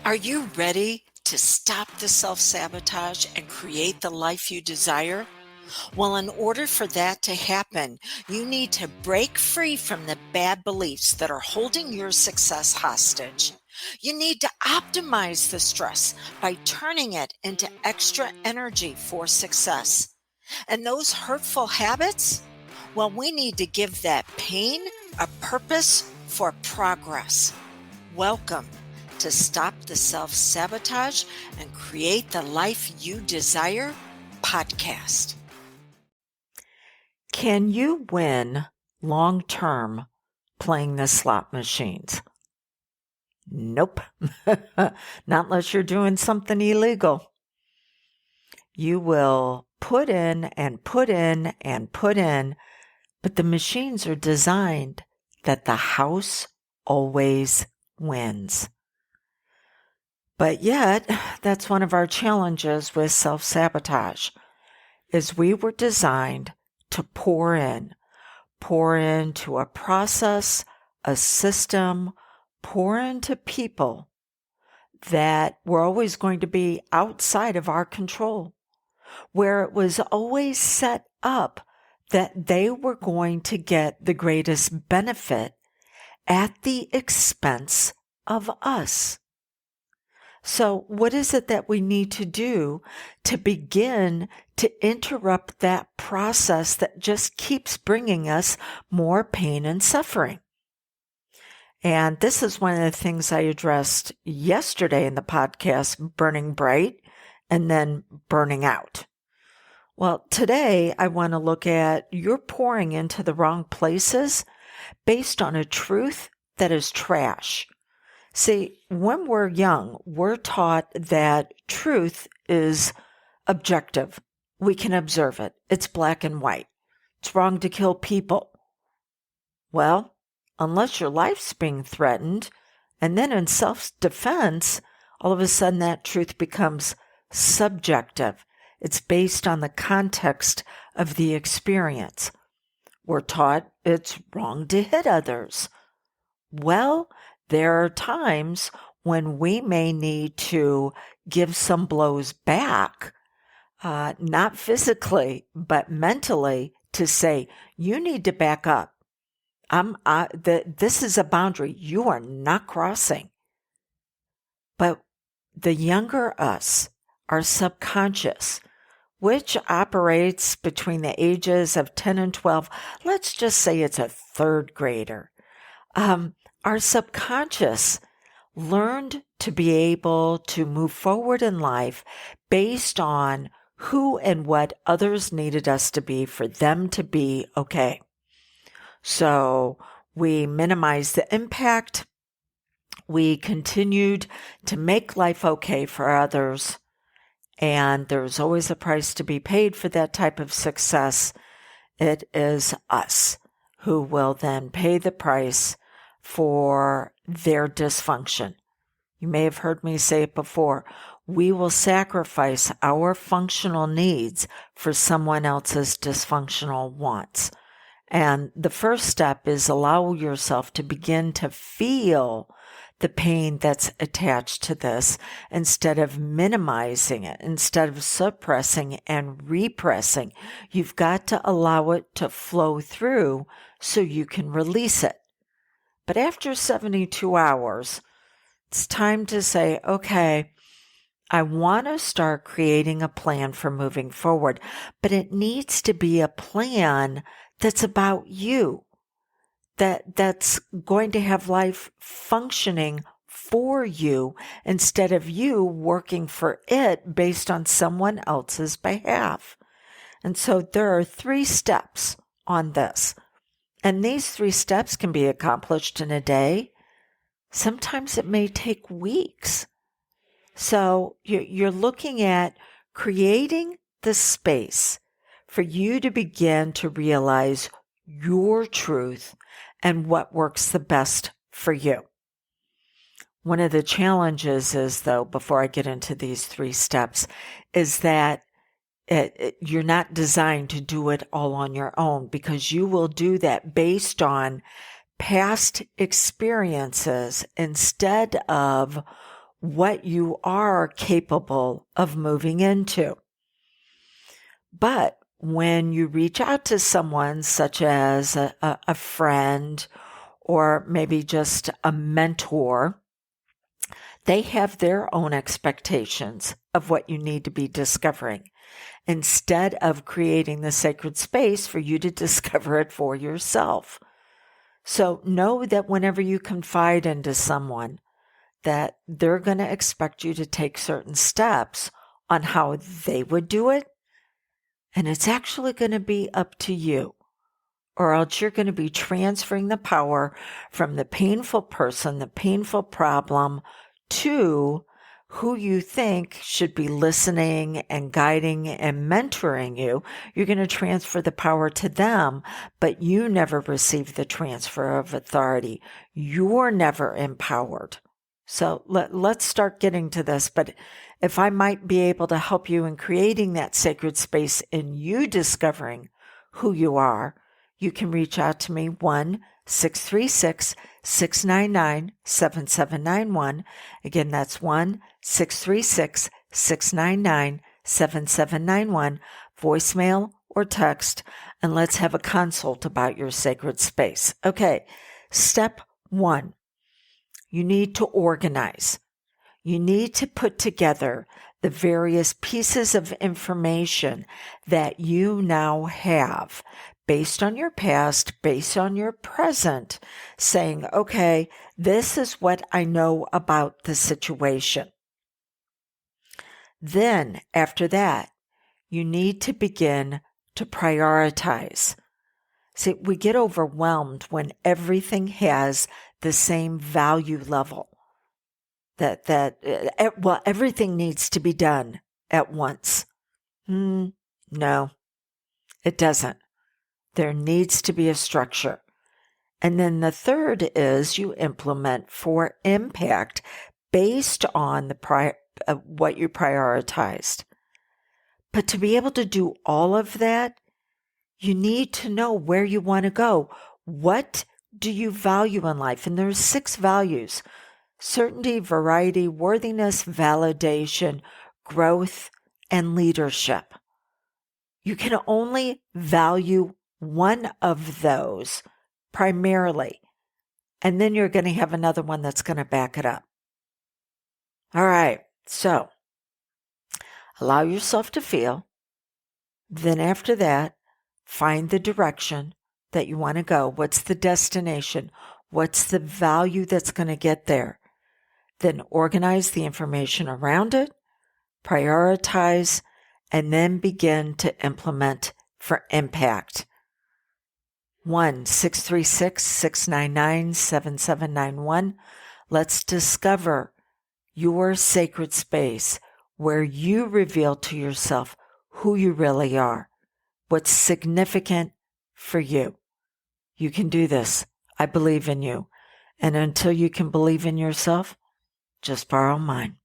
Are you ready to stop the self-sabotage and create the life you desire? Well, in order for that to happen, you need to break free from the bad beliefs that are holding your success hostage. You need to optimize the stress by turning it into extra energy for success. And those hurtful habits? Well, we need to give that pain a purpose for progress. Welcome to Stop the Self-Sabotage and Create the Life You Desire podcast. Can you win long-term playing the slot machines? Nope. Not unless you're doing something illegal. You will put in and put in and put in, but the machines are designed that the house always wins. But yet, that's one of our challenges with self-sabotage, is we were designed to pour into a process, a system, pour into people that were always going to be outside of our control, where it was always set up that they were going to get the greatest benefit at the expense of us. So what is it that we need to do to begin to interrupt that process that just keeps bringing us more pain and suffering? And this is one of the things I addressed yesterday in the podcast, Burning Bright and then Burning Out. Well, today I want to look at you're pouring into the wrong places based on a truth that is trash. See, when we're young, we're taught that truth is objective. We can observe it. It's black and white. It's wrong to kill people. Well, unless your life's being threatened, and then in self-defense, all of a sudden that truth becomes subjective. It's based on the context of the experience. We're taught it's wrong to hit others. Well, there are times when we may need to give some blows back, not physically, but mentally, to say, you need to back up. This is a boundary you are not crossing. But the younger us, our subconscious, which operates between the ages of 10 and 12, let's just say it's a third grader. Our subconscious learned to be able to move forward in life based on who and what others needed us to be for them to be okay. So we minimized the impact. We continued to make life okay for others. And there's always a price to be paid for that type of success. It is us who will then pay the price for their dysfunction. You may have heard me say it before. We will sacrifice our functional needs for someone else's dysfunctional wants. And the first step is allow yourself to begin to feel the pain that's attached to this instead of minimizing it, instead of suppressing and repressing. You've got to allow it to flow through so you can release it. But after 72 hours, it's time to say, okay, I want to start creating a plan for moving forward, but it needs to be a plan that's about you, that's going to have life functioning for you instead of you working for it based on someone else's behalf. And so there are 3 steps on this. And these 3 steps can be accomplished in a day. Sometimes it may take weeks. So you're looking at creating the space for you to begin to realize your truth and what works the best for you. One of the challenges is, though, before I get into these 3 steps, is that you're not designed to do it all on your own, because you will do that based on past experiences instead of what you are capable of moving into. But when you reach out to someone such as a friend or maybe just a mentor, they have their own expectations of what you need to be discovering, instead of creating the sacred space for you to discover it for yourself. So know that whenever you confide into someone, that they're going to expect you to take certain steps on how they would do it. And it's actually going to be up to you, or else you're going to be transferring the power from the painful person, the painful problem, to who you think should be listening and guiding and mentoring you. You're going to transfer the power to them, but you never receive the transfer of authority. You're never empowered. So let's start getting to this. But if I might be able to help you in creating that sacred space in you discovering who you are, you can reach out to me 1-636-699-7791. Again, that's 1-636-699-7791, voicemail or text, and let's have a consult about your sacred space. Okay, step 1. You need to organize. You need to put together the various pieces of information that you now have based on your past, based on your present, saying, okay, this is what I know about the situation. Then, after that, you need to begin to prioritize. See, we get overwhelmed when everything has the same value level. Well, everything needs to be done at once. No, it doesn't. There needs to be a structure. And then the third is you implement for impact based on what you prioritized. But to be able to do all of that, you need to know where you want to go. What do you value in life? And there's 6 values: certainty, variety, worthiness, validation, growth, and leadership. You can only value one of those primarily, and then you're going to have another one that's going to back it up. All right, so allow yourself to feel. Then after that, find the direction that you want to go. What's the destination? What's the value that's going to get there? Then organize the information around it, prioritize, and then begin to implement for impact. 1-636-699-7791. Let's discover your sacred space where you reveal to yourself who you really are, what's significant for you. You can do this. I believe in you. And until you can believe in yourself, just borrow mine.